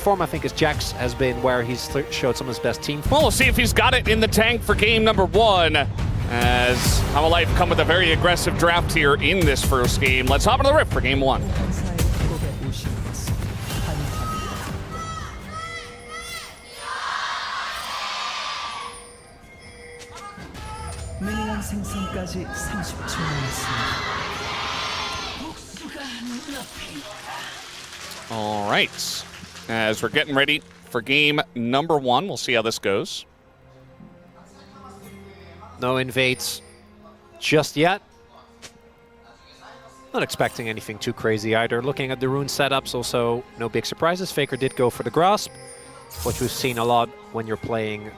form, I think, as Jax has been where he's showed some of his best team. Well, we'll see if he's got it in the tank for game number 1. As Hamalife come with a very aggressive draft here in this first game. Let's hop into the Rift for game 1. 미니언 생성까지 30초 남았습니다. All right. As we're getting ready for game number 1, we'll see how this goes. No invades just yet. Not expecting anything too crazy either. Looking at the rune setups, also no big surprises. Faker did go for the grasp, which we've seen a lot when you're playing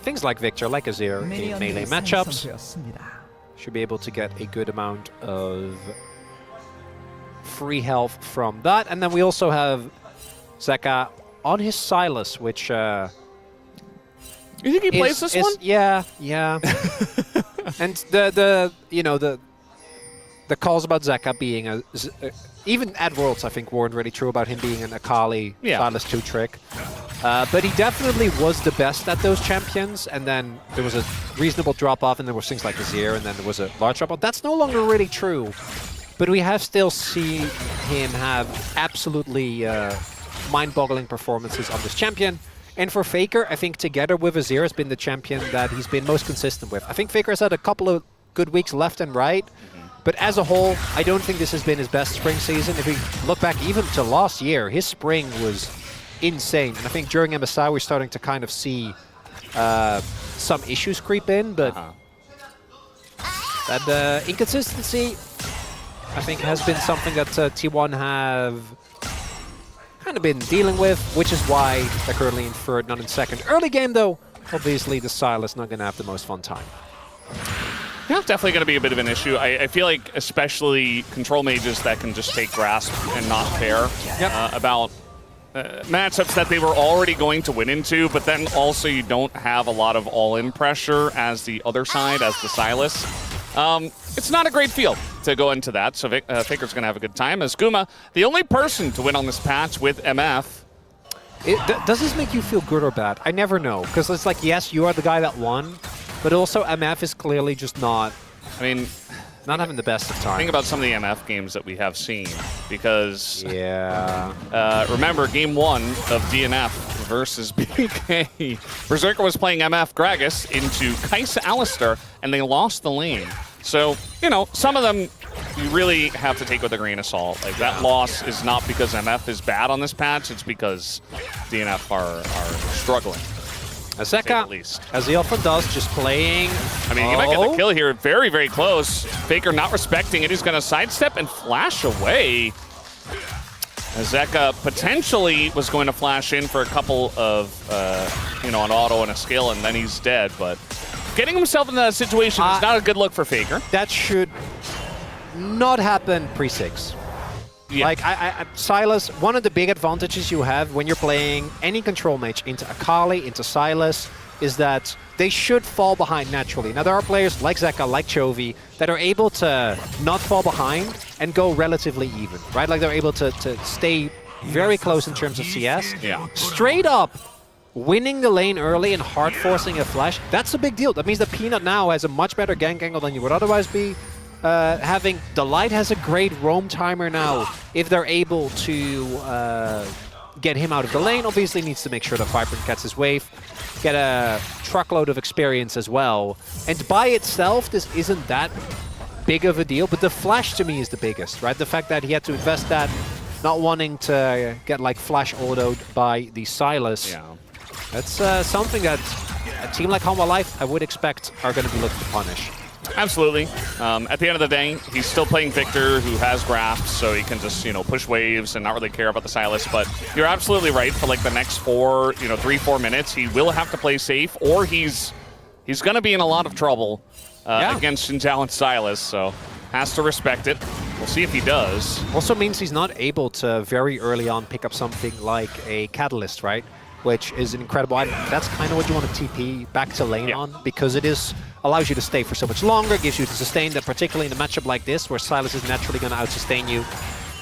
things like Victor, like Azir in melee matchups. Should be able to get a good amount of free health from that. And then we also have Zeka on his Silas, which You think he plays this one? Yeah. And the calls about Zeka being even at Worlds, I think, weren't really true about him being an Akali Silas 2 trick. But he definitely was the best at those champions, and then there was a reasonable drop-off, and there was things like Azir, and then there was a large drop-off. That's no longer really true, but we have still seen him have absolutely mind-boggling performances on this champion. And for Faker, I think together with Azir has been the champion that he's been most consistent with. I think Faker has had a couple of good weeks left and right, but as a whole, I don't think this has been his best spring season. If we look back even to last year, his spring was insane. And I think during MSI, we're starting to kind of see some issues creep in, but that inconsistency, I think, has been something that T1 have kind of been dealing with, which is why they're currently in third, not in second. Early game, though, obviously the Silas not going to have the most fun time. Yeah, definitely going to be a bit of an issue. I feel like especially control mages that can just take grasp and not care about matchups that they were already going to win into, but then also you don't have a lot of all-in pressure as the other side, as the Silas. It's not a great field to go into that, so Faker's going to have a good time. As Guma, the only person to win on this patch with MF. Does this make you feel good or bad? I never know, because it's like, yes, you are the guy that won, but also MF is clearly just not, not having the best of time. Think about some of the MF games that we have seen, because remember game 1 of DNF versus BK. Berserker was playing MF Gragas into Kai'Sa Alistar, and they lost the lane. So, some of them you really have to take with a grain of salt. Like, that loss is not because MF is bad on this patch, it's because DNF are struggling. Zeka, as he often does, just playing. He might get the kill here. Very, very close. Faker not respecting it. He's going to sidestep and flash away. Zeka potentially was going to flash in for a couple of, an auto and a skill, and then he's dead. But getting himself in that situation is not a good look for Faker. That should not happen pre-6. Yeah. Like, Silas, one of the big advantages you have when you're playing any control mage into Akali, into Silas, is that they should fall behind naturally. Now, there are players like Zeka, like Chovy, that are able to not fall behind and go relatively even, right? Like, they're able to stay very close in terms of CS. Yeah. Straight up winning the lane early and hard forcing a flash, that's a big deal. That means that Peanut now has a much better gank angle than you would otherwise be. Having Delight has a great roam timer now. If they're able to get him out of the lane, obviously needs to make sure that Vibrant gets his wave, get a truckload of experience as well. And by itself, this isn't that big of a deal, but the flash to me is the biggest, right? The fact that he had to invest that, not wanting to get like flash autoed by the Silas. Yeah. That's something that a team like Hamalife, I would expect, are going to be looking to punish. Absolutely. At the end of the day, he's still playing Victor, who has grasps, so he can just, push waves and not really care about the Silas. But you're absolutely right. For like the next 3-4 minutes, he will have to play safe, or he's going to be in a lot of trouble against Xin Zhao and Silas. So has to respect it. We'll see if he does. Also means he's not able to very early on pick up something like a Catalyst, right? Which is an incredible item. That's kind of what you want to TP back to lane on, because it allows you to stay for so much longer, gives you the sustain that, particularly in a matchup like this, where Silas is naturally going to out-sustain you.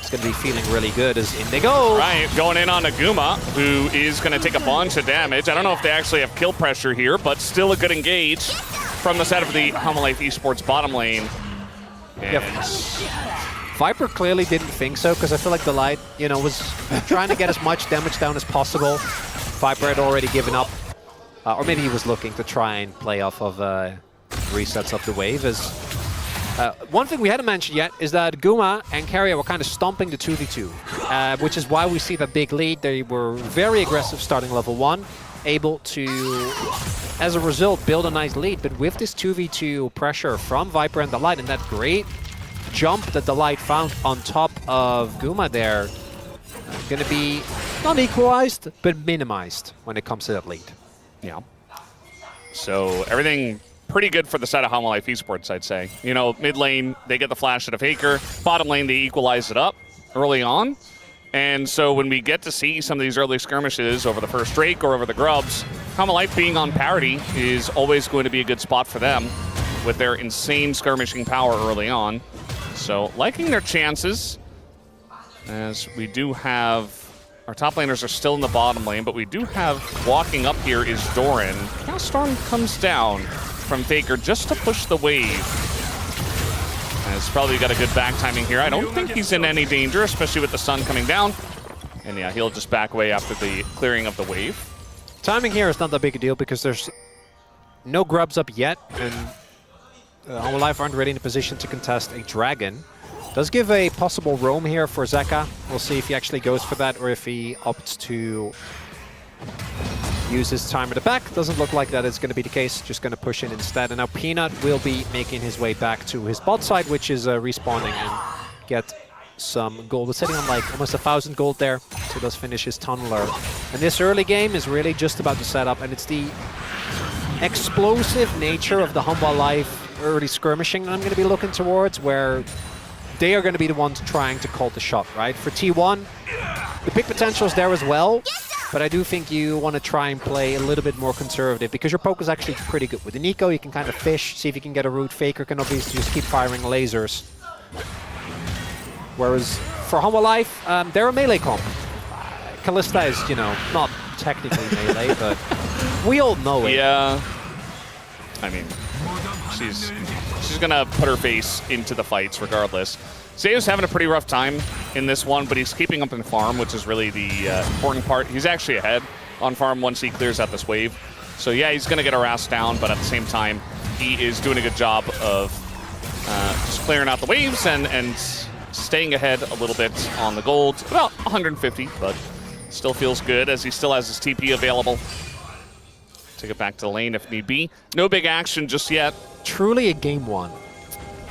It's going to be feeling really good as in they go. Right, going in on Aguma, who is going to take a bunch of damage. I don't know if they actually have kill pressure here, but still a good engage from the side of the Homolife Esports bottom lane. And Viper clearly didn't think so, because I feel like the Light, you know, was trying to get as much damage down as possible. Viper had already given up, or maybe he was looking to try and play off of resets of the wave. As one thing we hadn't mentioned yet is that Guma and Carrier were kind of stomping the 2v2, which is why we see the big lead. They were very aggressive starting level 1, able to, as a result, build a nice lead. But with this 2v2 pressure from Viper and the Light, and that great jump that the Light found on top of Guma there, going to be not equalized, but minimized when it comes to that lead. yeah. So everything pretty good for the side of Homolife Esports, I'd say. You know, mid lane, they get the flash at a Faker. Bottom lane, they equalize it up early on. And so when we get to see some of these early skirmishes over the first Drake or over the Grubs, Homolife being on parity is always going to be a good spot for them with their insane skirmishing power early on. So liking their chances, as we do have, our top laners are still in the bottom lane, but we do have, walking up here is Doran. Chaos Storm comes down from Faker just to push the wave. Has probably got a good back timing here. I don't think he's in any danger, especially with the sun coming down. And yeah, he'll just back away after the clearing of the wave. Timing here is not that big a deal because there's no Grubs up yet, and Homolife aren't really in a position to contest a Dragon. Does give a possible roam here for Zeka. We'll see if he actually goes for that or if he opts to use his time at the back. Doesn't look like that is going to be the case. Just going to push in instead. And now Peanut will be making his way back to his bot side, which is respawning and get some gold. We're sitting on like almost 1,000 gold there. So does finish his tunneler. And this early game is really just about the setup, and it's the explosive nature of the Homolife early skirmishing I'm going to be looking towards, where they are going to be the ones trying to call the shot, right? For T1, the big potential is there as well, but I do think you want to try and play a little bit more conservative because your poke is actually pretty good. With the Nico, you can kind of fish, see if you can get a root. Faker can obviously just keep firing lasers. Whereas for Homolife, they're a melee comp. Kalista is, you know, not technically melee, but we all know it. Yeah. I mean, she's gonna put her face into the fights regardless. Zayo's having a pretty rough time in this one, but he's keeping up in farm, which is really the important part. He's actually ahead on farm once he clears out this wave. So yeah, he's gonna get harassed down, but at the same time, he is doing a good job of just clearing out the waves and staying ahead a little bit on the gold. About 150, but still feels good as he still has his TP available. Take it back to the lane if need be. No big action just yet. Truly a game one,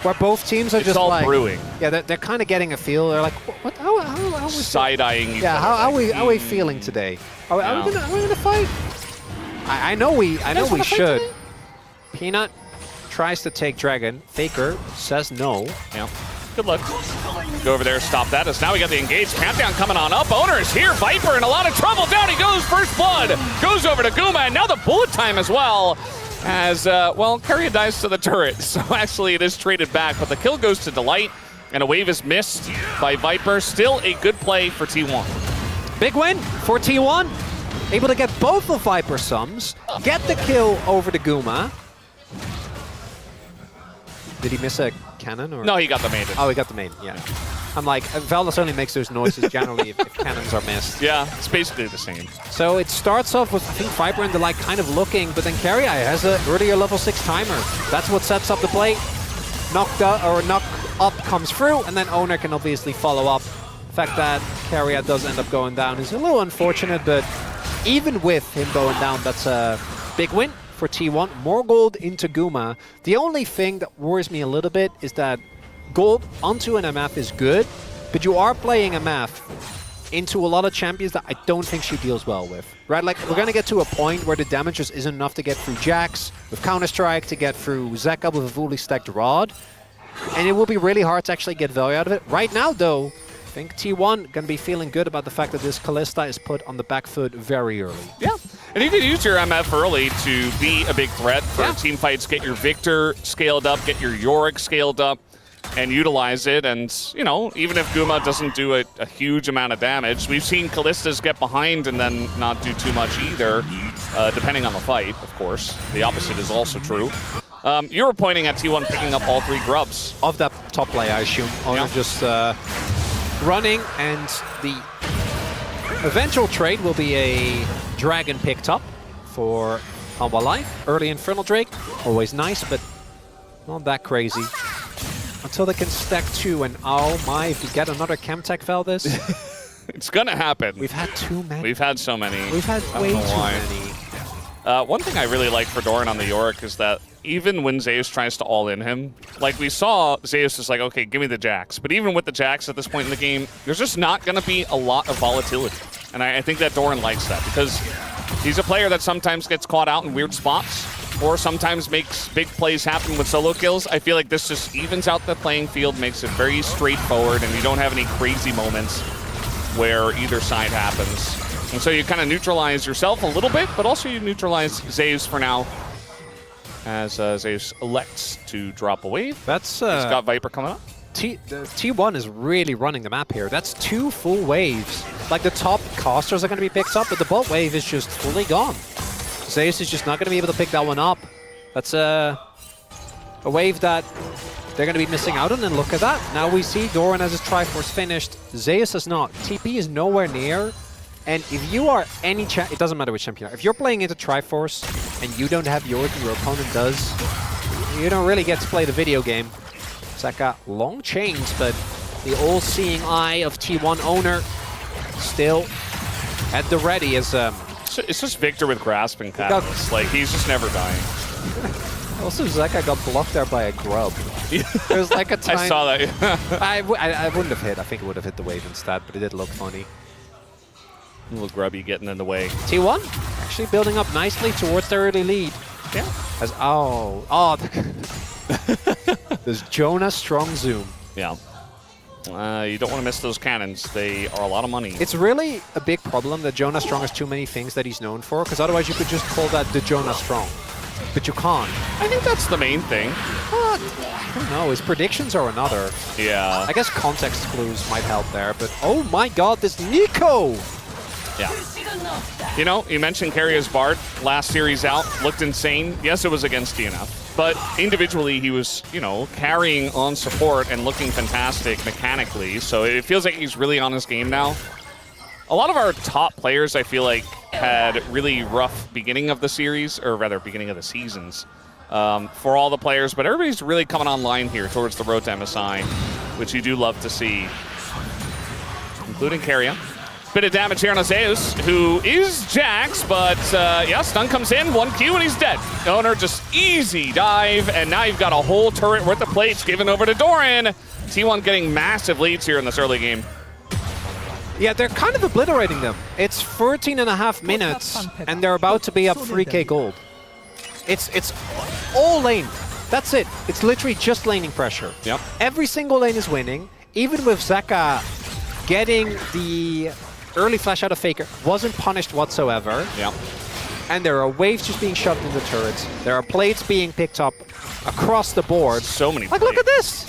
where both teams are just all like brewing. Yeah, they're kind of getting a feel. They're like, what? How is side-eyeing each yeah, other. how are we feeling today? Are we gonna fight? I know we should. Peanut tries to take Dragon. Faker says no. Yeah. Good luck. Go over there, stop that. As now we got the engage. Countdown coming on up. Owner is here. Viper in a lot of trouble. Down he goes. First blood. Goes over to Guma. And now the bullet time as well. As, well, Carrier dies to the turret. So actually it is traded back. But the kill goes to Delight. And a wave is missed by Viper. Still a good play for T1. Big win for T1. Able to get both of Viper sums. Get the kill over to Guma. Did he miss a cannon? Or? No, he got the maiden. Oh, he got the maiden, yeah. I'm like, Valdas only makes those noises generally if cannons are missed. Yeah, it's basically the same. So it starts off with, I think, Viper and the like kind of looking, but then Carrier has an earlier level 6 timer. That's what sets up the play. Knock up comes through, and then Owner can obviously follow up. The fact that Carrier does end up going down is a little unfortunate, but even with him going down, that's a big win for T1. More gold into Guma. The only thing that worries me a little bit is that gold onto an MF is good, but you are playing MF into a lot of champions that I don't think she deals well with. Right? Like, we're going to get to a point where the damage just isn't enough to get through Jax, with Counter-Strike, to get through Zeka with a fully stacked Rod. And it will be really hard to actually get value out of it. Right now, though, I think T1 going to be feeling good about the fact that this Kalista is put on the back foot very early. Yeah. And you can use your MF early to be a big threat for team fights. Get your Victor scaled up, get your Yorick scaled up. and utilize it. And, you know, even if Guma doesn't do a huge amount of damage, we've seen Kallistas get behind and then not do too much either, depending on the fight, of course. The opposite is also true. You were pointing at T1 picking up all 3 grubs. Of that top lane, I assume. Owner just running, and the eventual trade will be a dragon picked up for Humble Life. Early Infernal Drake, always nice, but not that crazy. Until they can stack 2, and oh my, if you get another Chemtech Valdez. It's gonna happen. We've had too many. We've had so many. We've had way too many. One thing I really like for Doran on the Yorick is that even when Zeus tries to all-in him, like we saw, Zeus is like, okay, give me the Jax. But even with the Jax at this point in the game, there's just not going to be a lot of volatility. And I think that Doran likes that because he's a player that sometimes gets caught out in weird spots or sometimes makes big plays happen with solo kills. I feel like this just evens out the playing field, makes it very straightforward, and you don't have any crazy moments where either side happens. And so you kind of neutralize yourself a little bit, but also you neutralize Zeus for now, as Zeus elects to drop a wave. That's He's got Viper coming up. T1 is really running the map here. That's 2 full waves. Like, the top casters are going to be picked up, but the bot wave is just fully gone. Zeus is just not going to be able to pick that one up. That's a wave that they're going to be missing out on, and look at that. Now we see Doran has his Triforce finished. Zeus is not. TP is nowhere near. And if you are any it doesn't matter which champion. If you're playing into Triforce and you don't have yours and your opponent does, you don't really get to play the video game. Zeka, long chains, but the all-seeing eye of T1 owner still at the ready as it's just Victor with grasping patterns. Like, he's just never dying. Also, Zeka got blocked there by a grub. There's like a time... I saw that. I wouldn't have hit. I think it would have hit the wave instead, but it did look funny. A little grubby getting in the way. T1 actually building up nicely towards their early lead. Yeah. As there's Jonah strong zoom. Yeah. You don't want to miss those cannons. They are a lot of money. It's really a big problem that Jonah Strong has too many things that he's known for, because otherwise you could just call that the Jonah Strong. But you can't. I think that's the main thing. I don't know. His predictions are another. Yeah. I guess context clues might help there, but oh my god, this Nico! Yeah. You know, you mentioned Carrier's Bard last series out, looked insane. Yes, it was against DNF, but individually he was, you know, carrying on support and looking fantastic mechanically. So it feels like he's really on his game now. A lot of our top players, I feel like, had really rough beginning of the series, or rather beginning of the seasons, for all the players, but everybody's really coming online here towards the road to MSI, which you do love to see, including Carrier. Bit of damage here on Zeus, who is Jax, but yeah, stun comes in, 1Q, and he's dead. Owner just easy dive, and now you've got a whole turret worth of plates given over to Doran. T1 getting massive leads here in this early game. Yeah, they're kind of obliterating them. It's 13.5 minutes, and they're about to be up 3k gold. It's all lane. That's it. It's literally just laning pressure. Yep. Every single lane is winning. Even with Zeka getting the early flash out of Faker, wasn't punished whatsoever. Yep. And there are waves just being shoved in the turrets. There are plates being picked up across the board. So many plates. Like, look at this!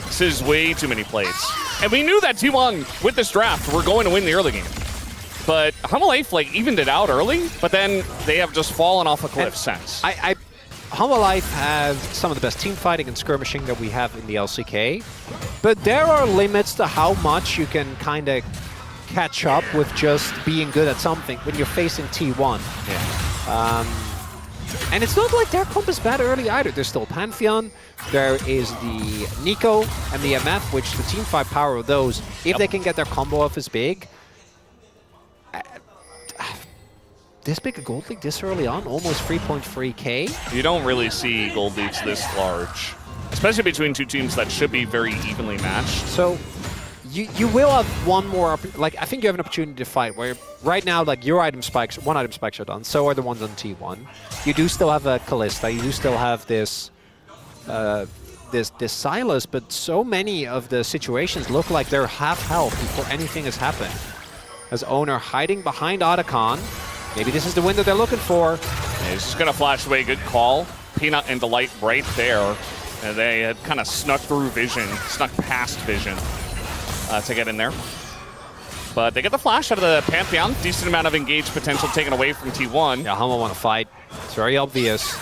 This is way too many plates. And we knew that T1, with this draft, were going to win the early game. But Humble Life, like, evened it out early, but then they have just fallen off a cliff since. Humble Life has some of the best team fighting and skirmishing that we have in the LCK. But there are limits to how much you can kind of catch up with just being good at something when you're facing T1. Yeah. And it's not like their comp is bad early either. There's still Pantheon, there is the Nico and the MF, which the team fight power of those, if they can get their combo off, is big. This big a gold lead this early on, almost 3.3k. You don't really see gold leads this large, especially between two teams that should be very evenly matched. So you will have one more, like, I think you have an opportunity to fight where right now, like, your item spikes, one item spikes are done, so are the ones on T1. You do still have a Callista, you do still have this this Silas, but so many of the situations look like they're half health before anything has happened. As Owner hiding behind Otacon, maybe this is the win that they're looking for. Yeah, he's just gonna flash away, good call. Peanut and Delight right there. They had kind of snuck through vision, snuck past vision to get in there. But they get the flash out of the Pantheon. Decent amount of engaged potential taken away from T1. Yeah, Hanwha want to fight. It's very obvious.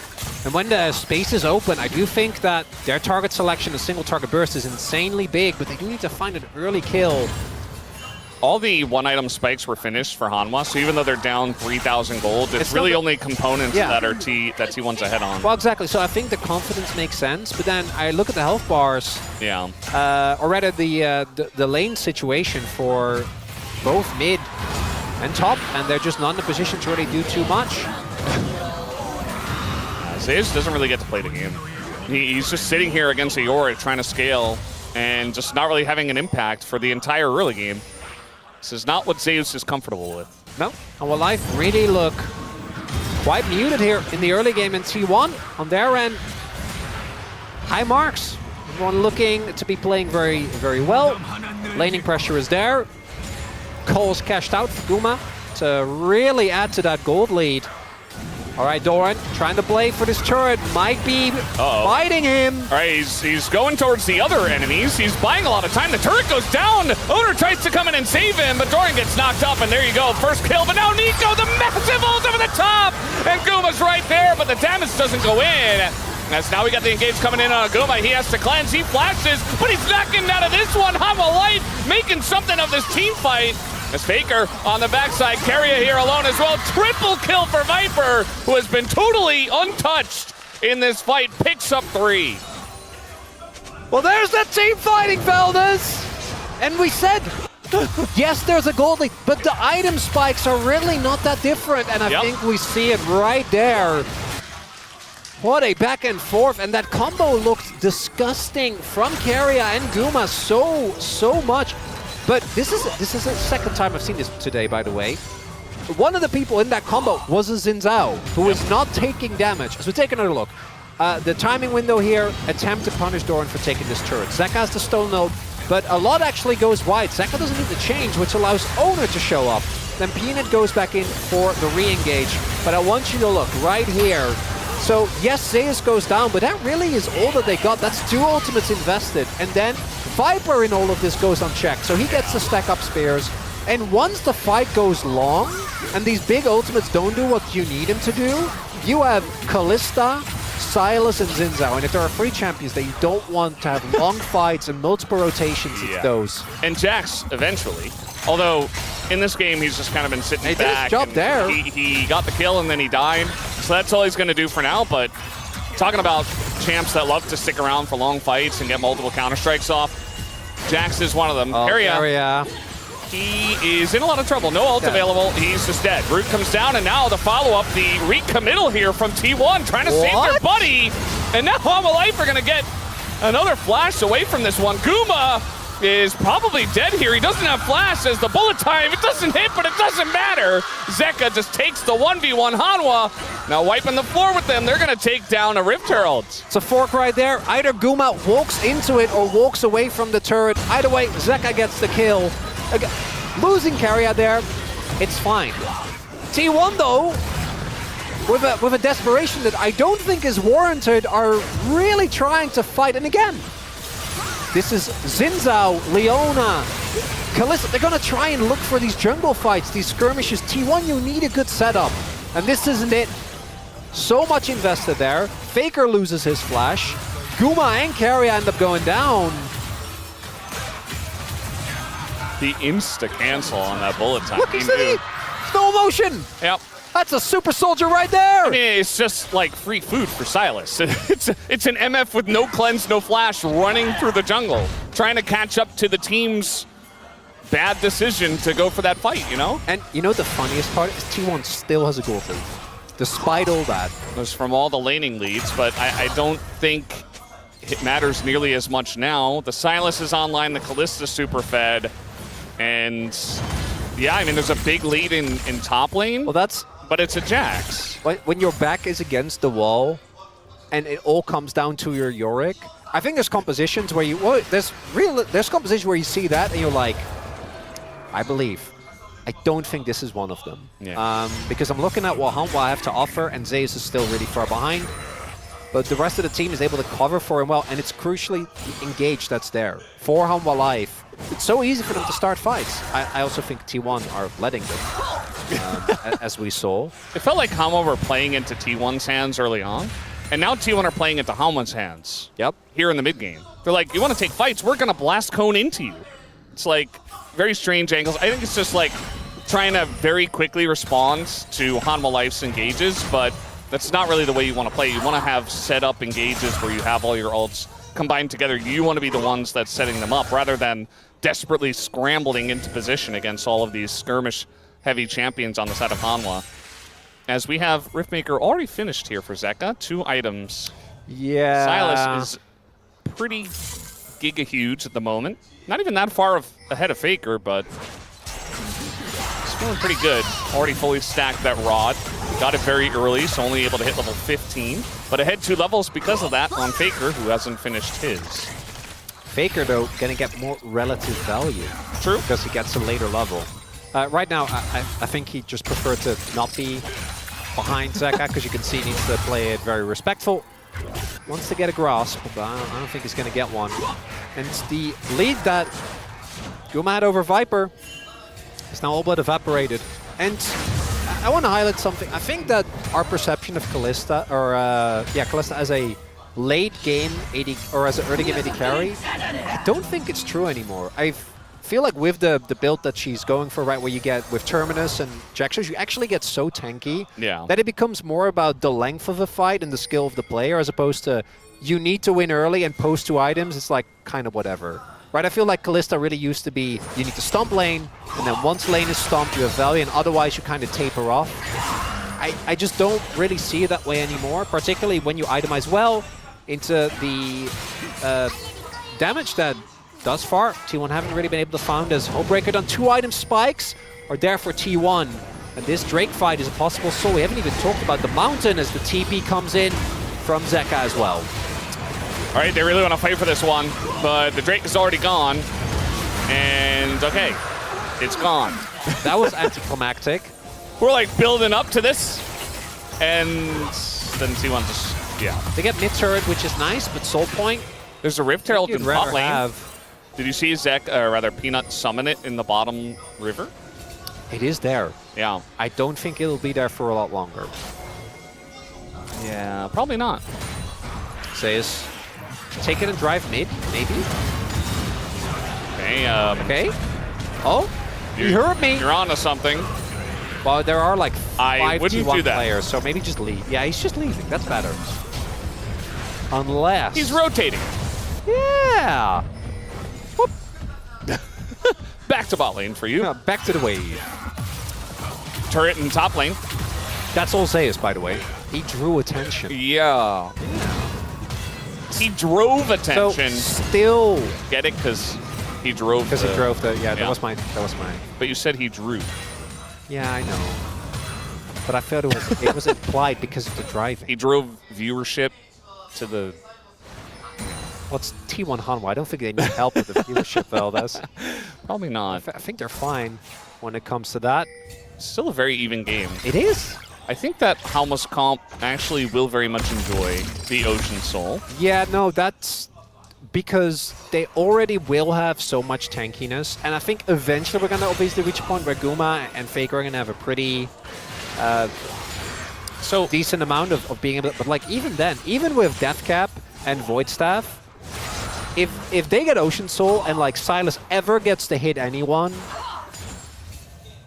And when the space is open, I do think that their target selection, a single target burst, is insanely big, but they do need to find an early kill. All the one-item spikes were finished for Hanwha, so even though they're down 3,000 gold, it's really only components that are T1's ahead on. Well, exactly. So I think the confidence makes sense, but then I look at the health bars. Yeah. Or rather, the lane situation for both mid and top, and they're just not in a position to really do too much. Zayas doesn't really get to play the game. He's just sitting here against a Yorick trying to scale and just not really having an impact for the entire early game. This is not what Zeus is comfortable with. No, and well, life really look quite muted here in the early game in T1. On their end, high marks. Everyone looking to be playing very, very well. Laning pressure is there. Cole's cashed out for Guma to really add to that gold lead. All right, Doran trying to play for this turret. Might be fighting him. All right, he's going towards the other enemies. He's buying a lot of time. The turret goes down. Owner tries to come in and save him, but Doran gets knocked up, and there you go. First kill, but now Nico, the massive ult over the top. And Guma's right there, but the damage doesn't go in. As now we got the engage coming in on Guma. He has to cleanse. He flashes, but he's not getting out of this one. Hanwha Life making something of this team fight. As Faker on the backside, Carrier here alone as well. Triple kill for Viper, who has been totally untouched in this fight, picks up 3. Well, there's that team fighting, fellas! And we said, yes, there's a gold lead, but the item spikes are really not that different, and I think we see it right there. What a back and forth, and that combo looked disgusting from Carrier and Guma so much. But this is the second time I've seen this today, by the way. One of the people in that combo was a Xin Zhao, who is not taking damage. So take another look. The timing window here, attempt to punish Doran for taking this turret. Zeka has the stone node, but a lot actually goes wide. Zeka doesn't need to change, which allows Owner to show up. Then Peanut goes back in for the re-engage. But I want you to look right here. So yes, Zeus goes down, but that really is all that they got. That's 2 ultimates invested. And then Viper in all of this goes unchecked, so he gets to stack up spears. And once the fight goes long, and these big ultimates don't do what you need him to do, you have Kalista, Sylas, and Xin Zhao. And if there are 3 champions that you don't want to have long fights and multiple rotations, it's those. And Jax, eventually. Although, in this game, he's just kind of been sitting back. He did his job there. He got the kill, and then he died. So that's all he's going to do for now, but talking about champs that love to stick around for long fights and get multiple counter-strikes off, Jax is one of them. Carrier. He is in a lot of trouble. No ult available. He's just dead. Root comes down, and now the follow-up, the recommittal here from T1, trying to save their buddy. And now Hanwha Life are going to get another flash away from this one. Guma is probably dead here. He doesn't have flash as the bullet time. It doesn't hit, but it doesn't matter. Zeka just takes the 1v1 Hanwha. Now wiping the floor with them. They're going to take down a Rift Herald. It's a fork right there. Either Guma walks into it or walks away from the turret. Either way, Zeka gets the kill. Losing Carrier there, it's fine. T1 though, with a desperation that I don't think is warranted, are really trying to fight. And again, this is Xin Zhao, Leona, Kalista. They're going to try and look for these jungle fights, these skirmishes. T1, you need a good setup. And this isn't it. So much invested there. Faker loses his flash. Guma and Carrier end up going down. The insta-cancel on that bullet time. Look, slow motion. Yep. That's a super soldier right there. I mean, it's just like free food for Sylas. It's an MF with no cleanse, no flash, running through the jungle, trying to catch up to the team's bad decision to go for that fight, you know? And you know the funniest part is T1 still has a gold lead, despite all that. It was from all the laning leads, but I don't think it matters nearly as much now. The Sylas is online, the Kalista super fed, and yeah, I mean, there's a big lead in top lane. Well, but it's a Jax. When your back is against the wall and it all comes down to your Yorick, I think there's compositions where there's compositions where you see that and you're like, I believe. I don't think this is one of them. Yeah. Because I'm looking at what Hanwha have to offer and Zeus is still really far behind. but the rest of the team is able to cover for him well, and it's crucially the engage that's there. For Hanwha Life, it's so easy for them to start fights. I also think T1 are letting them, as we saw. It felt like Hanwha were playing into T1's hands early on, and now T1 are playing into Hanwha's hands. Yep. Here in the mid game. They're like, you want to take fights? We're going to blast cone into you. It's like very strange angles. I think it's just like trying to very quickly respond to Hanwha Life's engages, but that's not really the way you want to play. You want to have set up engages where you have all your ults combined together. You want to be the ones that's setting them up rather than desperately scrambling into position against all of these skirmish-heavy champions on the side of Hanwha. As we have Riftmaker already finished here for Zeka. 2 items. Yeah. Silas is pretty giga-huge at the moment. Not even that far ahead of Faker, but he's feeling pretty good. Already fully stacked that rod. Got it very early, so only able to hit level 15. But ahead 2 levels because of that on Faker, who hasn't finished his. Faker, though, going to get more relative value. True. Because he gets a later level. Right now, I think he just preferred to not be behind Zeka, because you can see he needs to play it very respectful. Wants to get a grasp, but I don't think he's going to get one. And the lead that Guma had over Viper is now all but evaporated. And I want to highlight something. I think that our perception of Kalista, or Kalista as a late game AD, or as an early game AD carry, I don't think it's true anymore. I feel like with the build that she's going for, right, where you get with Terminus and Jaxos, you actually get so tanky that it becomes more about the length of a fight and the skill of the player, as opposed to you need to win early and post 2 items. It's like kind of whatever. Right, I feel like Kalista really used to be, you need to stomp lane, and then once lane is stomped, you have value, and otherwise you kind of taper off. I just don't really see it that way anymore, particularly when you itemize well into the damage that thus far T1 haven't really been able to found, as Homebreaker done 2 item spikes are there for T1. And this Drake fight is a possible soul. We haven't even talked about the mountain as the TP comes in from Zeka as well. All right, they really want to fight for this one, but the Drake is already gone. And, okay, it's gone. That was anticlimactic. We're, like, building up to this, and then T1 just, They get mid-turret, which is nice, but soul point. There's a Rift Herald in bot lane. Have. Did you see Peanut summon it in the bottom river? It is there. Yeah. I don't think it'll be there for a lot longer. Yeah, probably not. Says, take it and drive mid, maybe? Okay, okay. Oh, you heard me. You're on to something. Well, there are like 5 wouldn't T1 do that. players, so maybe just leave. Yeah, he's just leaving. That's better. Unless... He's rotating. Yeah. Whoop. Back to bot lane for you. Yeah, back to the wave. Turret in top lane. That's all Zeus, by the way. He drew attention. Yeah. He drove attention. So still get it? Because he drove. Because he drove the. Yeah, that was my. That was my. But you said he drew. Yeah, I know. But I felt it was implied because of the driving. He drove viewership to the. What's T1 Hanwha? I don't think they need help with the viewership, though. That's probably not. I think they're fine when it comes to that. Still a very even game. It is. I think that Hanwha's comp actually will very much enjoy the Ocean Soul. Yeah, no, that's because they already will have so much tankiness, and I think eventually we're going to obviously reach a point where Guma and Faker are going to have a pretty decent amount of being able to, but like even then, even with Death Cap and Void Staff, if they get Ocean Soul and like Silas ever gets to hit anyone,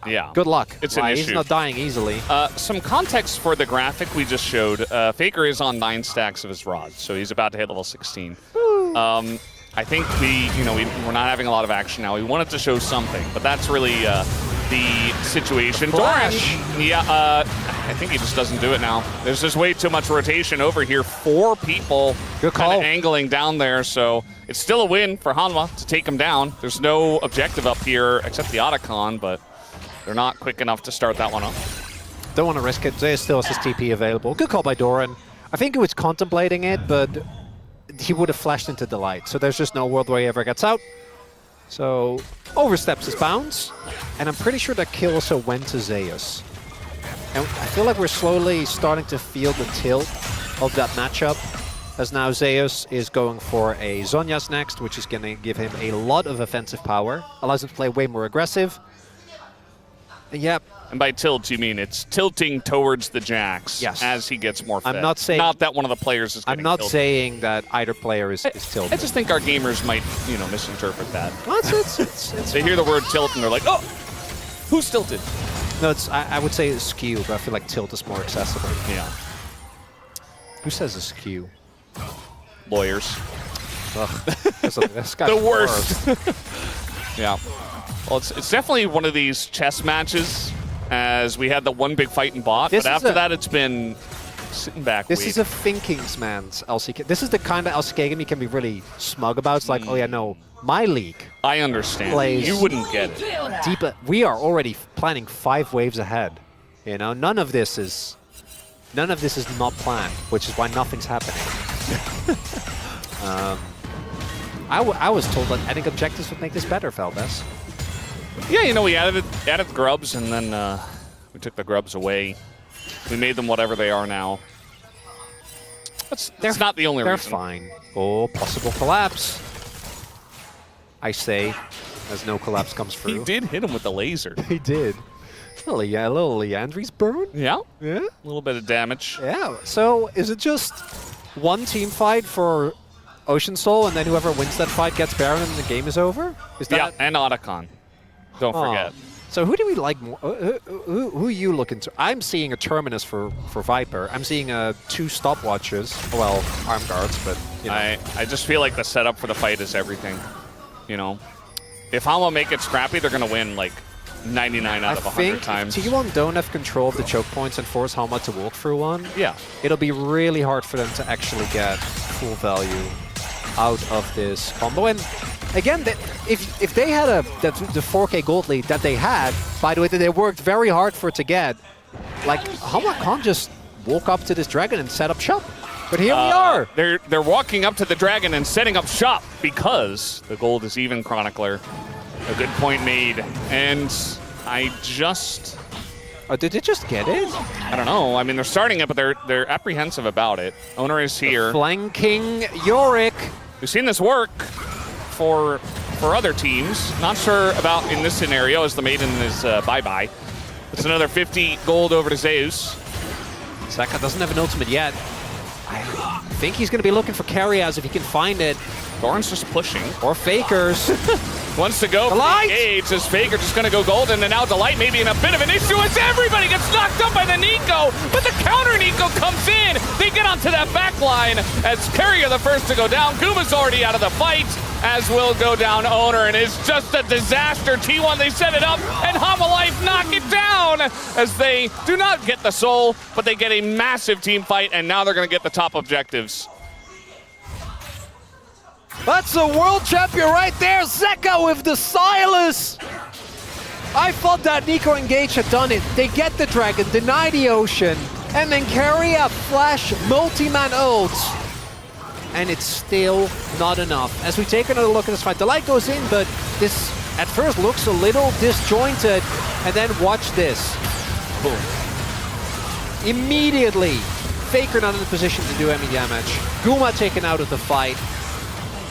yeah, good luck. It's an issue. He's not dying easily. Some context for the graphic we just showed. Faker is on 9 stacks of his rod, so he's about to hit level 16. I think we're not having a lot of action now. We wanted to show something, but that's really the situation. Flash. I think he just doesn't do it now. There's just way too much rotation over here. 4 people kind of angling down there, so it's still a win for Hanwha to take him down. There's no objective up here except the Otacon, but they're not quick enough to start that one up. Don't want to risk it. Zeus still has his TP available. Good call by Doran. I think he was contemplating it, but he would have flashed into the light. So there's just no world where he ever gets out. So oversteps his bounds. And I'm pretty sure that kill also went to Zeus. And I feel like we're slowly starting to feel the tilt of that matchup. as now Zeus is going for a Zhonya's next, which is going to give him a lot of offensive power. Allows him to play way more aggressive. And yep. And by tilt, you mean it's tilting towards the Jax as he gets more fit. I'm not saying... Not that one of the players is getting I'm not tilted. saying that either player is tilted. I just think our gamers might, you know, misinterpret that. Well, it's they hear the word tilt and they're like, oh, who's tilted? No, it's I would say it's skew, but I feel like tilt is more accessible. Yeah. Who says it's skew? Lawyers. Ugh, that's the worst. Yeah. Well, it's definitely one of these chess matches, as we had the one big fight in bot, but after that it's been sitting back. This is a thinking's man's LCK. This is the kind of LCK game you can be really smug about. It's like, oh yeah, no, my league. I understand. You wouldn't get it. Deeper. We are already planning 5 waves ahead. You know, none of this is not planned, which is why nothing's happening. I was told that adding objectives would make this better, Feldes. Yeah, you know, we added grubs, and then we took the grubs away. We made them whatever they are now. That's not the only reason. They're fine. Oh, possible collapse. I say, as no collapse comes through. He did hit him with the laser. He did. A little Leandri's burn. Yeah. Yeah. A little bit of damage. Yeah. So is it just one team fight for Ocean Soul, and then whoever wins that fight gets Baron and the game is over? Is that... Yeah, and Otacon. Don't forget. So who do we like more? Who are you looking to? I'm seeing a Terminus for Viper. I'm seeing 2 stopwatches. Well, arm guards, but you know. I just feel like the setup for the fight is everything. You know, if Hama make it scrappy, they're gonna win like 99 out of 100 times. I think T1 don't have control of the choke points and force Hama to walk through one. Yeah. It'll be really hard for them to actually get full value out of this combo. And again, if they had the 4K gold lead that they had, by the way, that they worked very hard for it to get, like, Hama can't just walk up to this dragon and set up shop. But here we are. They're walking up to the dragon and setting up shop because the gold is even, Chronicler. A good point made. And I just... Oh, did they just get it? I don't know. I mean, they're starting it, but they're apprehensive about it. Owner is here. Flanking Yorick. We've seen this work for other teams. Not sure about in this scenario, as the Maiden is bye-bye. It's another 50 gold over to Zeus. Zeka doesn't have an ultimate yet. I think he's going to be looking for Carriaz if he can find it. Doran's just pushing. Or Fakers. Wants to go for the engage. Is Faker just going to go golden, and now Delight maybe in a bit of an issue as everybody gets knocked up by the Nico, but the counter Nico comes in. They get onto that back line as Carrier the first to go down. Guma's already out of the fight, as will go down Owner, and it's just a disaster. T1, they set it up, and Homalife knock it down as they do not get the soul, but they get a massive team fight, and now they're going to get the top objectives. That's a world champion right there, Zeka with the Silas! I thought that Nico Engage had done it. They get the dragon, deny the ocean, and then carry a flash multi-man ult. And it's still not enough. As we take another look at this fight, the light goes in, but this at first looks a little disjointed. And then watch this. Boom. Immediately, Faker not in a position to do any damage. Guma taken out of the fight.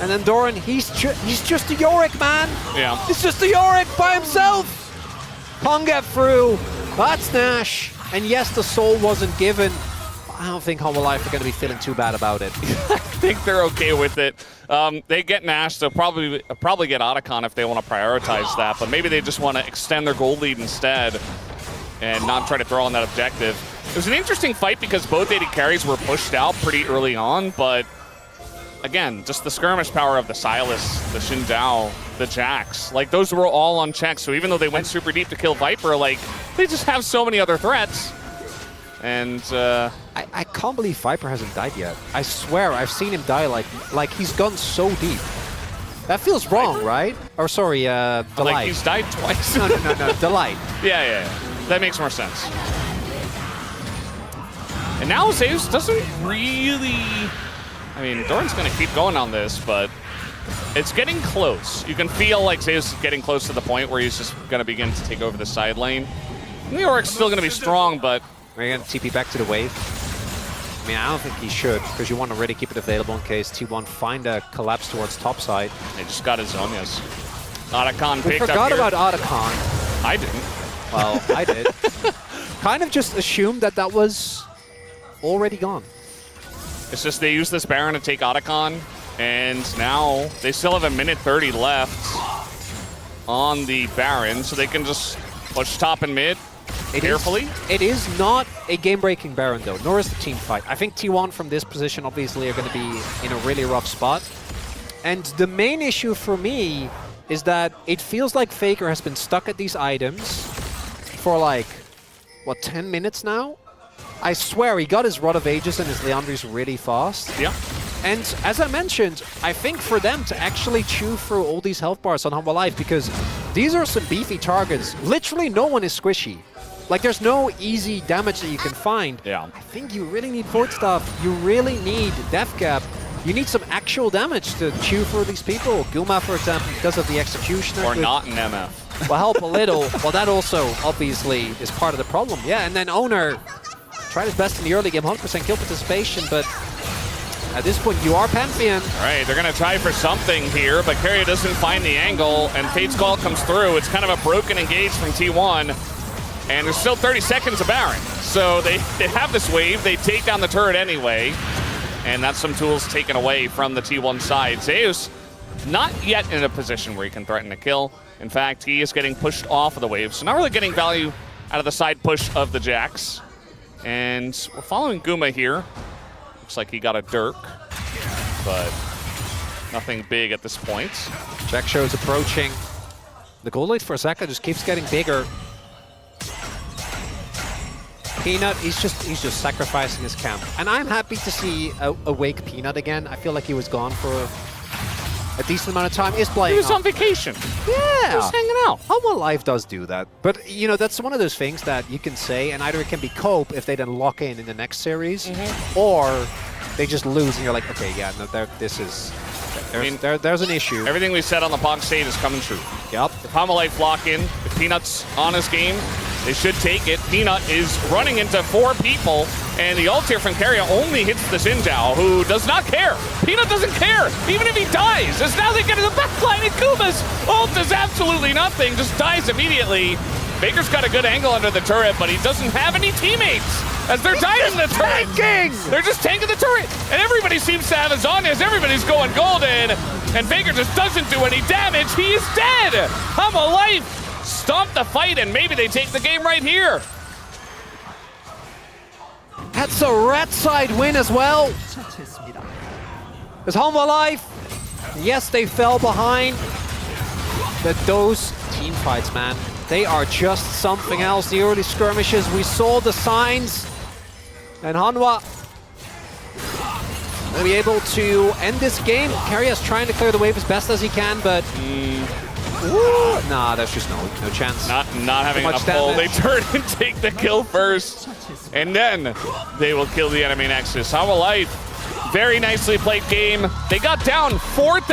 And then Doran, he's just a Yorick, man. Yeah. He's just a Yorick by himself. Can't get through. That's Nash. And yes, the soul wasn't given. I don't think Homalife are going to be feeling too bad about it. I think they're okay with it. They get Nash, they'll probably get Otacon if they want to prioritize that, but maybe they just want to extend their gold lead instead and not try to throw on that objective. It was an interesting fight because both AD carries were pushed out pretty early on, but again, just the skirmish power of the Silas, the Xin Zhao, the Jax, like those were all on check. So even though they went super deep to kill Viper, like they just have so many other threats. And I can't believe Viper hasn't died yet. I swear I've seen him die like he's gone so deep. That feels wrong, right? Or sorry, Delight. Like he's died twice. No, Delight. Yeah. That makes more sense. And now Zeus doesn't really... I mean, Doran's going to keep going on this, but it's getting close. You can feel like Zeus is getting close to the point where he's just going to begin to take over the side lane. New York's still going to be strong, but... We're going to TP back to the wave. I mean, I don't think he should, because you want to really keep it available in case T1 find a collapse towards top side. They just got his Zonias. Otacon We picked up forgot here. about Otacon. I didn't. Well, I did. Kind of just assumed that that was already gone. It's just they used this Baron to take Otacon, and now they still have 1:30 left on the Baron, so they can just push top and mid carefully. It is not a game-breaking Baron, though, nor is the team fight. I think T1 from this position obviously are going to be in a really rough spot. And the main issue for me is that it feels like Faker has been stuck at these items for like, what, 10 minutes now? I swear, he got his Rod of Ages and his Leandri's really fast. Yeah. And as I mentioned, I think for them to actually chew through all these health bars on Humble Life, because these are some beefy targets. Literally no one is squishy. Like, there's no easy damage that you can find. Yeah. I think you really need Void Stuff. You really need Death Cap. You need some actual damage to chew through these people. Guma, for example, because of the Executioner. Or not an MF. Will help a little. Well, that also obviously is part of the problem. Yeah, and then Owner tried his best in the early game, 100% kill participation, but at this point, you are Pantheon. All right, they're going to try for something here, but Carrier doesn't find the angle, and Fate's Call comes through. It's kind of a broken engage from T1, and there's still 30 seconds of Baron. So they have this wave. They take down the turret anyway, and that's some tools taken away from the T1 side. Zeus not yet in a position where he can threaten a kill. In fact, he is getting pushed off of the wave, so not really getting value out of the side push of the Jax. And we're following Guma here. Looks like he got a Dirk, but nothing big at this point. Jack Show's approaching. The goal lead for Zaka just keeps getting bigger. Peanut, he's just sacrificing his camp. And I'm happy to see awake Peanut again. I feel like he was gone for a decent amount of time. He's playing. He was on vacation. Yeah. He was hanging out. Humble Life does do that. But, you know, that's one of those things that you can say, and either it can be cope if they then lock in the next series, or they just lose and you're like, okay, yeah, no, there's an issue. Everything we said on the box stage is coming true. Yep. If Humble Life lock in, if Peanut's on his game, they should take it. Peanut is running into 4 people, and the ult here from Carrier only hits the Xinjiao, who does not care. Peanut doesn't care, even if he dies. As now they get to the backline, and Kuma's ult does absolutely nothing, just dies immediately. Baker's got a good angle under the turret, but he doesn't have any teammates as they're diving the turret. They're just tanking the turret, and everybody seems to have his on as everybody's going golden, and Baker just doesn't do any damage. He is dead. Humble Life stomp the fight, and maybe they take the game right here. That's a red side win as well. It's Humble Life. Yes, they fell behind, but those team fights, man, they are just something else. The early skirmishes, we saw the signs, and Hanwha will be able to end this game. Carrier's trying to clear the wave as best as he can, but nah, there's just no chance. Not having enough pull. They turn and take the kill first, and then they will kill the enemy Nexus. Humble Life, very nicely played game. They got down 4,000.